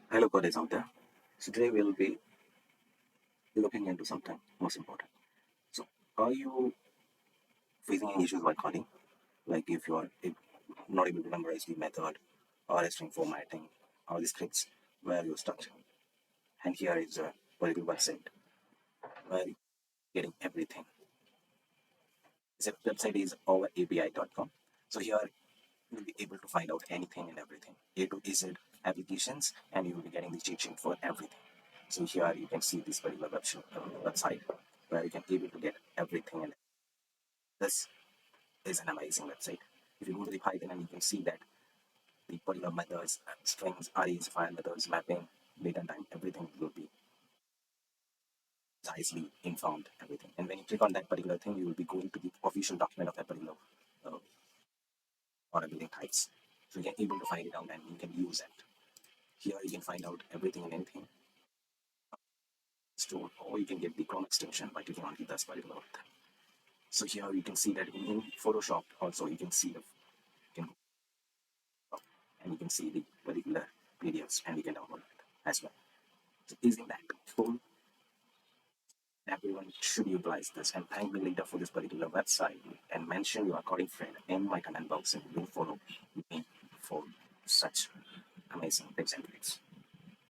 Hello, coders out there. So today we'll be looking into something most important. So, are you facing any issues while coding? Like if you are not able to memorize the method or string formatting or the scripts where you're stuck. And here is a particular website where you're getting everything. This website is overapi.com. So here you'll be able to find out anything and everything. A to Z applications, and you will be getting the cheat sheet for everything. So here you can see this particular website where you can able to get everything, and this is an amazing website. If you go to the Python, and you can see that the particular methods, strings, arrays, file methods, mapping, data time, everything will be precisely informed, everything. And when you click on that particular thing, you will be going to the official document of that particular uh, or building types. So you can able to find it out and you can use it. Here you can find out everything and anything stored, or you can get the Chrome extension by clicking on this particular thing. So here you can see that in Photoshop also you can see the you can and you can see the particular PDFs and you can download it as well. So isn't that cool? Everyone should utilize this and thank me later for this particular website and mention your coding friend in my comment box and you will follow me for such amazing tips and tricks.